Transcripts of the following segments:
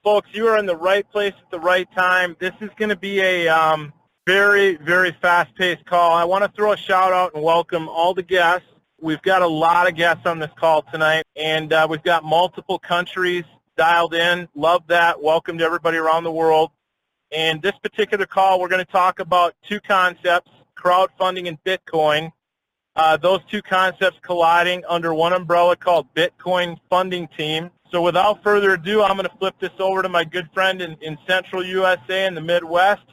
folks, you are in the right place at the right time. This is going to be a very, very fast-paced call. I want to throw a shout-out and welcome all the guests. We've got a lot of guests on this call tonight, and we've got multiple countries dialed in. Love that. Welcome to everybody around the world. And this particular call, we're going to talk about two concepts, crowdfunding and Bitcoin. Those two concepts colliding under one umbrella called Bitcoin Funding Team. So without further ado, I'm going to flip this over to my good friend in Central USA and the Midwest.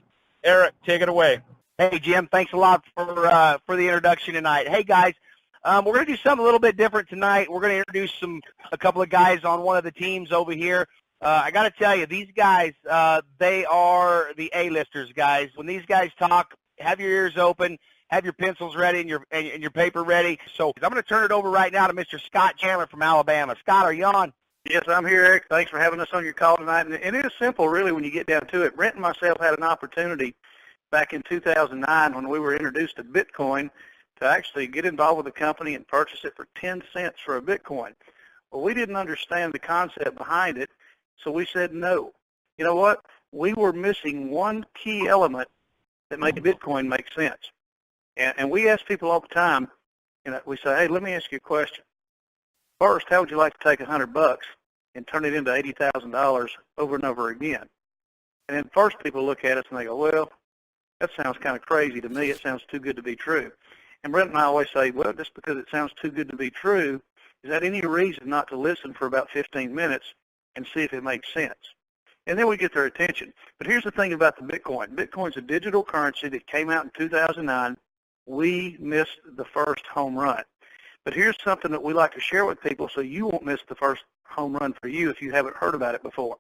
Eric, take it away. Hey, Jim, thanks a lot for the introduction tonight. Hey, guys, we're going to do something a little bit different tonight. We're going to introduce a couple of guys on one of the teams over here. I got to tell you, these guys, they are the A-listers, guys. When these guys talk, have your ears open, have your pencils ready and your paper ready. So I'm going to turn it over right now to Mr. Scott Chandler from Alabama. Scott, are you on? Yes, I'm here, Eric. Thanks for having us on your call tonight. And it is simple, really, when you get down to it. Brent and myself had an opportunity back in 2009 when we were introduced to Bitcoin to actually get involved with the company and purchase it for 10 cents for a Bitcoin. Well, we didn't understand the concept behind it, so we said no. You know what? We were missing one key element that made Bitcoin make sense. And we ask people all the time, we say, hey, let me ask you a question. First, how would you like to take $100 and turn it into $80,000 over and over again? And then first people look at us and they go, well, that sounds kind of crazy to me. It sounds too good to be true. And Brent and I always say, well, just because it sounds too good to be true, is that any reason not to listen for about 15 minutes and see if it makes sense? And then we get their attention. But here's the thing about the Bitcoin. Bitcoin's a digital currency that came out in 2009. We missed the first home run. But here's something that we like to share with people so you won't miss the first home run for you if you haven't heard about it before.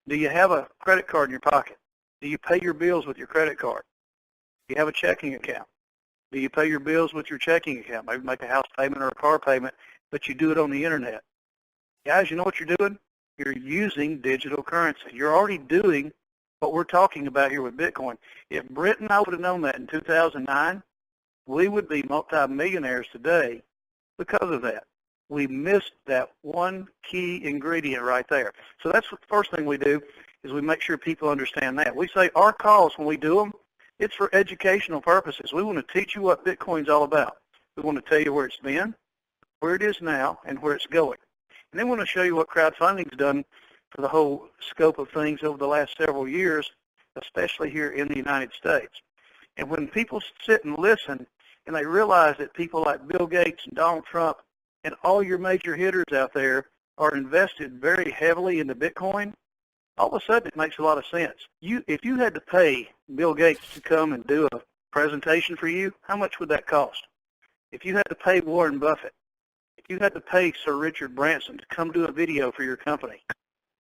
Do you have a credit card in your pocket? Do you pay your bills with your credit card? Do you have a checking account? Do you pay your bills with your checking account? Maybe make a house payment or a car payment, but you do it on the internet. Guys, you know what you're doing? You're using digital currency. You're already doing what we're talking about here with Bitcoin. If Brent and I would have known that in 2009, we would be multi-millionaires today because of that. We missed that one key ingredient right there. So that's the first thing we do is we make sure people understand that. We say our calls, when we do them, it's for educational purposes. We want to teach you what Bitcoin's all about. We want to tell you where it's been, where it is now, and where it's going. And then we want to show you what crowdfunding's done for the whole scope of things over the last several years, especially here in the United States. And when people sit and listen, and they realize that people like Bill Gates and Donald Trump and all your major hitters out there are invested very heavily into Bitcoin, all of a sudden it makes a lot of sense. If you had to pay Bill Gates to come and do a presentation for you, how much would that cost? If you had to pay Warren Buffett, if you had to pay Sir Richard Branson to come do a video for your company,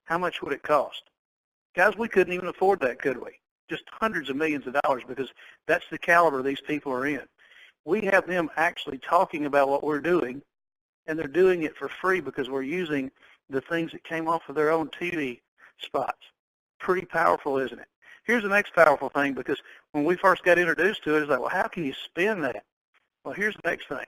how much would it cost? Guys, we couldn't even afford that, could we? Just hundreds of millions of dollars, because that's the caliber these people are in. We have them actually talking about what we're doing, and they're doing it for free because we're using the things that came off of their own TV spots. Pretty powerful, isn't it? Here's the next powerful thing, because when we first got introduced to it, it's like, well, how can you spend that? Well, here's the next thing.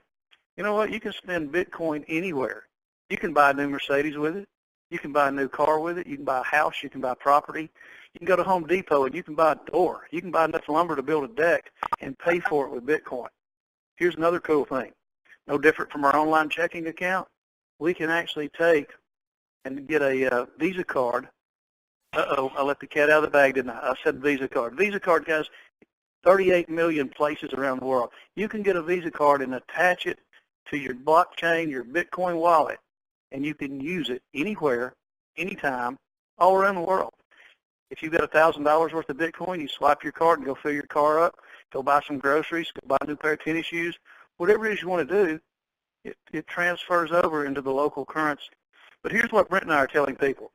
You know what? You can spend Bitcoin anywhere. You can buy a new Mercedes with it. You can buy a new car with it. You can buy a house. You can buy property. You can go to Home Depot and you can buy a door. You can buy enough lumber to build a deck and pay for it with Bitcoin. Here's another cool thing. No different from our online checking account. We can actually take and get a Visa card. Uh-oh, I let the cat out of the bag, didn't I? I said Visa card. Visa card, guys, 38 million places around the world. You can get a Visa card and attach it to your blockchain, your Bitcoin wallet, and you can use it anywhere, anytime, all around the world. If you've got $1,000 worth of Bitcoin, you swipe your card and go fill your car up, go buy some groceries, go buy a new pair of tennis shoes, whatever it is you want to do, it transfers over into the local currency. But here's what Brent and I are telling people.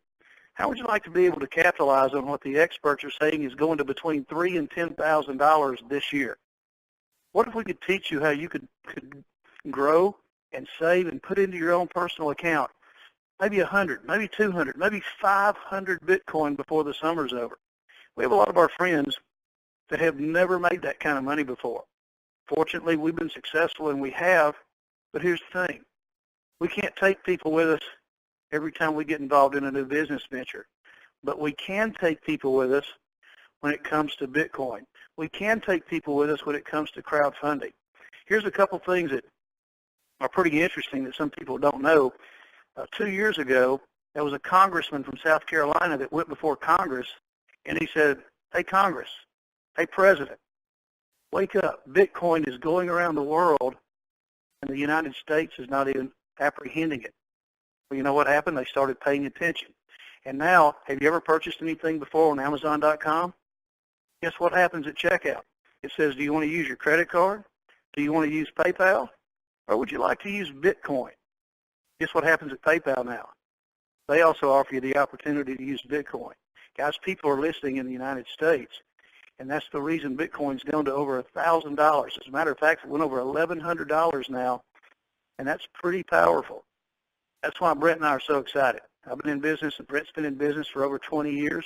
How would you like to be able to capitalize on what the experts are saying is going to between $3,000 and $10,000 this year? What if we could teach you how you could grow and save and put into your own personal account maybe 100, maybe 200, maybe 500 Bitcoin before the summer's over? We have a lot of our friends that have never made that kind of money before. Fortunately, we've been successful, and we have, but here's the thing. We can't take people with us every time we get involved in a new business venture. but we can take people with us when it comes to Bitcoin. We can take people with us when it comes to crowdfunding. Here's a couple things that are pretty interesting that some people don't know. 2 years ago, there was a congressman from South Carolina that went before Congress, and he said, hey, Congress, hey, President, wake up. Bitcoin is going around the world, and the United States is not even apprehending it. Well, you know what happened? They started paying attention. And now, have you ever purchased anything before on Amazon.com? Guess what happens at checkout? It says, do you want to use your credit card? Do you want to use PayPal? Or would you like to use Bitcoin? Guess what happens at PayPal now? They also offer you the opportunity to use Bitcoin. Guys, people are listening in the United States, and that's the reason Bitcoin's gone to over $1,000. As a matter of fact, it went over $1,100 now, and that's pretty powerful. That's why Brent and I are so excited. I've been in business, and Brent's been in business for over 20 years.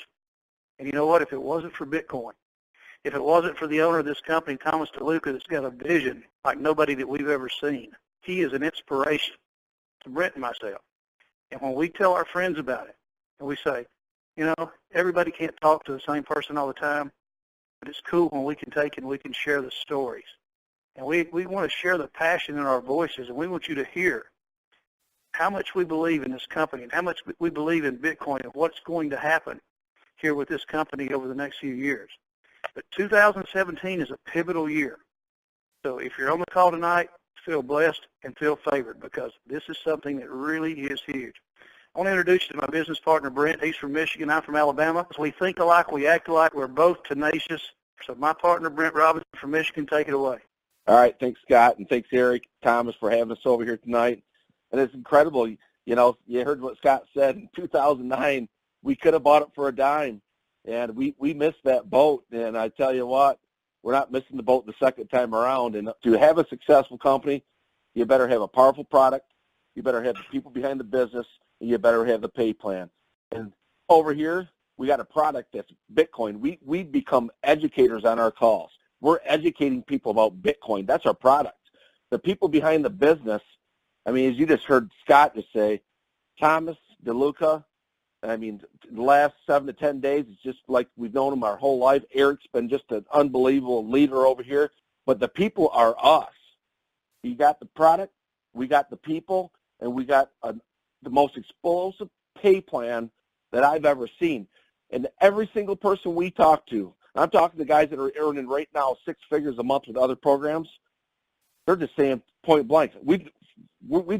And you know what? If it wasn't for Bitcoin, if it wasn't for the owner of this company, Thomas DeLuca, that's got a vision like nobody that we've ever seen, he is an inspiration to Brent and myself. And when we tell our friends about it, and we say, you know, everybody can't talk to the same person all the time, but it's cool when we can take and we can share the stories. And we want to share the passion in our voices, and we want you to hear how much we believe in this company and how much we believe in Bitcoin and what's going to happen here with this company over the next few years. But 2017 is a pivotal year. So if you're on the call tonight, feel blessed and feel favored, because this is something that really is huge. I want to introduce you to my business partner, Brent. He's from Michigan. I'm from Alabama. We think alike. We act alike. We're both tenacious. So my partner, Brent Robinson from Michigan, take it away. All right. Thanks, Scott, and thanks, Eric, Thomas, for having us over here tonight. And it's incredible. You know, you heard what Scott said. In 2009, we could have bought it for a dime, and we missed that boat. And I tell you what, we're not missing the boat the second time around. And to have a successful company, you better have a powerful product, you better have the people behind the business, and you better have the pay plan. And over here, we got a product that's Bitcoin. We become educators on our calls. We're educating people about Bitcoin. That's our product. The people behind the business, I mean, as you just heard Scott just say, Thomas DeLuca, I mean, the last 7 to 10 days, it's just like we've known him our whole life. Eric's been just an unbelievable leader over here. But the people are us. You got the product, we got the people, and we got the most explosive pay plan that I've ever seen. And every single person we talk to, I'm talking to guys that are earning right now 6 figures a month with other programs, they're just saying point blank, we've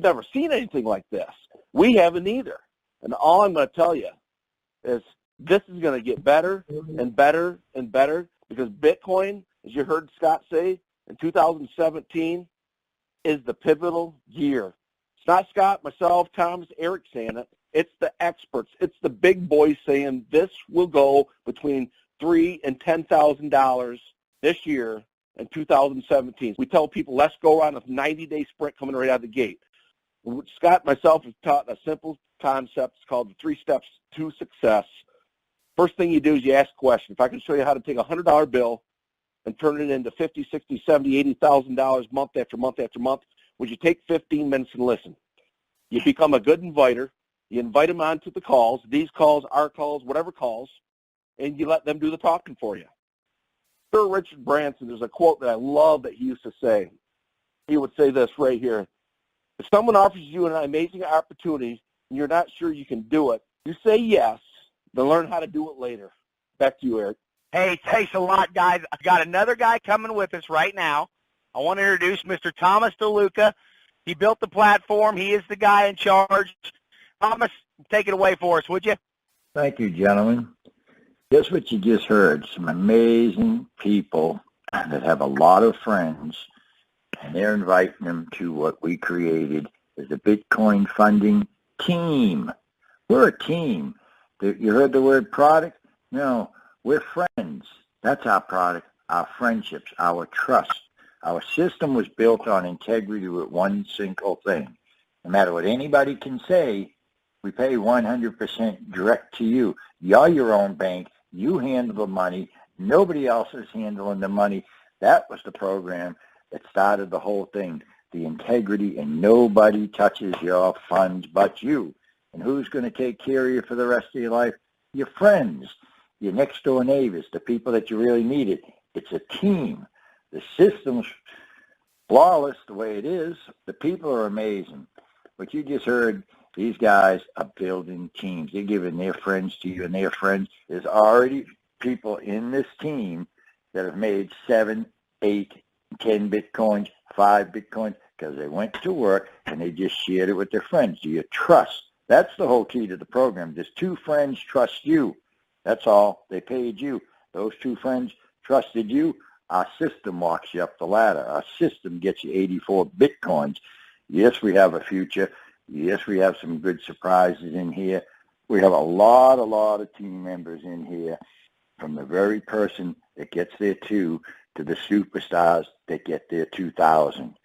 never seen anything like this. We haven't either. And all I'm going to tell you is this is going to get better and better and better, because Bitcoin, as you heard Scott say, in 2017 is the pivotal year. It's not Scott, myself, Thomas, Eric saying it. It's the experts. It's the big boys saying this will go between $3,000 and $10,000 this year in 2017. We tell people, let's go on a 90-day sprint coming right out of the gate. Scott and myself have taught a simple concept. It's called the 3 steps to success. First thing you do is you ask a question. If I can show you how to take a $100 bill and turn it into $50,000, $60,000, $70,000, $80,000 month after month after month, would you take 15 minutes and listen? You become a good inviter. You invite them onto the calls, these calls, our calls, whatever calls, and you let them do the talking for you. Sir Richard Branson, there's a quote that I love that he used to say. He would say this right here. If someone offers you an amazing opportunity and you're not sure you can do it, you say yes, then learn how to do it later. Back to you, Eric. Hey, thanks a lot, guys. I've got another guy coming with us right now. I want to introduce Mr. Thomas DeLuca. He built the platform. He is the guy in charge. Thomas, take it away for us, would you? Thank you, gentlemen. Just what you just heard, some amazing people that have a lot of friends, and they're inviting them to what we created as a Bitcoin funding team. We're a team. You heard the word product? No, we're friends. That's our product, our friendships, our trust. Our system was built on integrity with one single thing. No matter what anybody can say, we pay 100% direct to you. You're your own bank. You handle the money. Nobody else is handling the money. That was the program that started the whole thing, the integrity, and nobody touches your funds but you. And who's going to take care of you for the rest of your life? your friends, your next door neighbors, the people that you really needed. It's a team. The system's flawless the way it is. The people are amazing. What you just heard, these guys are building teams. They're giving their friends to you and their friends. There's already people in this team that have made 7, 8, 10 Bitcoins, 5 Bitcoins, because they went to work and they just shared it with their friends. Do you trust? That's the whole key to the program. Does 2 friends trust you? That's all. They paid you. Those 2 friends trusted you. Our system walks you up the ladder. Our system gets you 84 Bitcoins. Yes, we have a future. Yes, we have some good surprises in here. We have a lot of team members in here, from the very person that gets their 2 to the superstars that get their 2,000.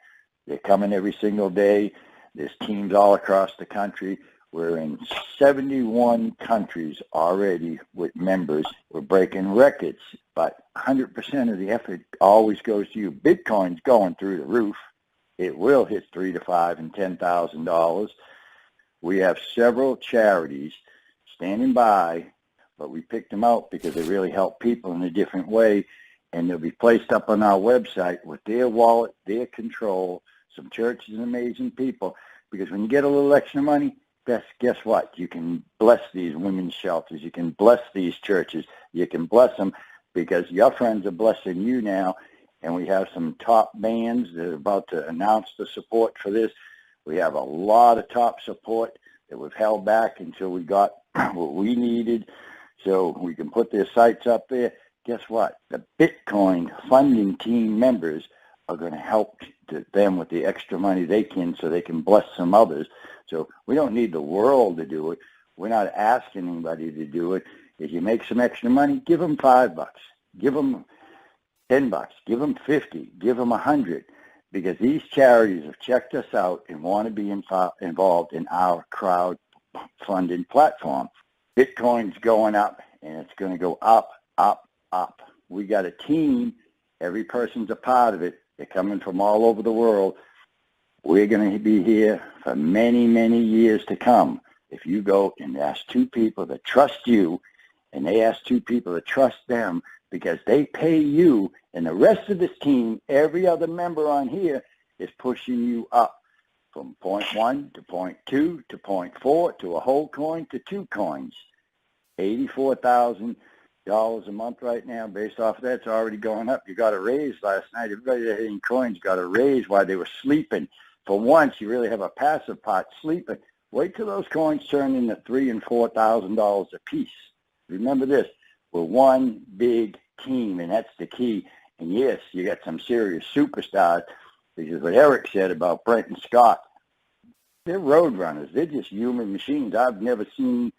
They're coming every single day. There's teams all across the country. We're in 71 countries already with members. We're breaking records, but 100% of the effort always goes to you. Bitcoin's going through the roof. It will hit $3,000 to $5,000 and $10,000. We have several charities standing by, but we picked them out because they really help people in a different way, and they'll be placed up on our website with their wallet, their control. Some churches and amazing people, because when you get a little extra money, guess what? You can bless these women's shelters. You can bless these churches. You can bless them because your friends are blessing you now. And we have some top bands that are about to announce the support for this. We have a lot of top support that we've held back until we got what we needed so we can put their sites up there. Guess what? The Bitcoin funding team members are going to help them with the extra money they can so they can bless some others. So we don't need the world to do it. We're not asking anybody to do it. If you make some extra money, give them $5. Give them $10. Give them 50. Give them 100. Because these charities have checked us out and want to be involved in our crowd-funded platform. Bitcoin's going up, and it's going to go up, up, up. We got a team. Every person's a part of it. They're coming from all over the world. We're going to be here for many, many years to come. If you go and ask 2 people that trust you, and they ask 2 people to trust them because they pay you, and the rest of this team, every other member on here, is pushing you up from 0.1 to 0.2 to 0.4 to a whole coin to 2 coins. $84,000 a month right now. Based off of that, it's already going up. You got a raise last night. Everybody that had in coins got a raise while they were sleeping. For once, you really have a passive pot sleeping. Wait till those coins turn into $3,000 and $4,000 a piece. Remember this: we're one big team, and that's the key. And yes, you got some serious superstars, because what Eric said about Brent and Scott, they're road runners. They're just human machines. I've never seen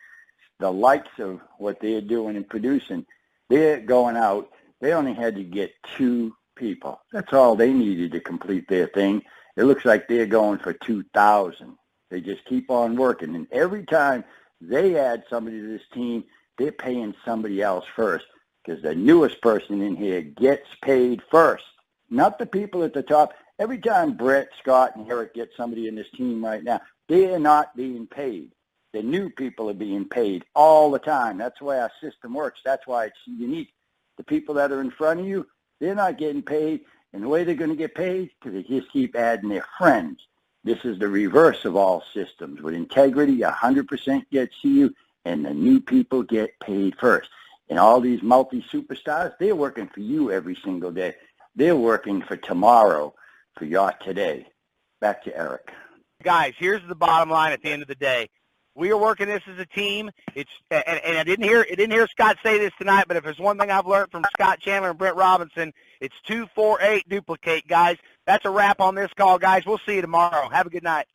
the likes of what they're doing and producing. They're going out. They only had to get 2 people. That's all they needed to complete their thing. It looks like they're going for 2,000. They just keep on working. And every time they add somebody to this team, they're paying somebody else first, because the newest person in here gets paid first, not the people at the top. Every time Brett, Scott, and Eric get somebody in this team right now, they're not being paid. The new people are being paid all the time. That's the way our system works. That's why it's unique. The people that are in front of you, they're not getting paid. And the way they're going to get paid, because they just keep adding their friends. This is the reverse of all systems. With integrity, 100% gets to you, and the new people get paid first. And all these multi-superstars, they're working for you every single day. They're working for tomorrow, for your today. Back to Eric. Guys, here's the bottom line at the end of the day. We are working this as a team. And I didn't hear Scott say this tonight, but if there's one thing I've learned from Scott Chandler and Brent Robinson, it's 2, 4, 8 duplicate, guys. That's a wrap on this call, guys. We'll see you tomorrow. Have a good night.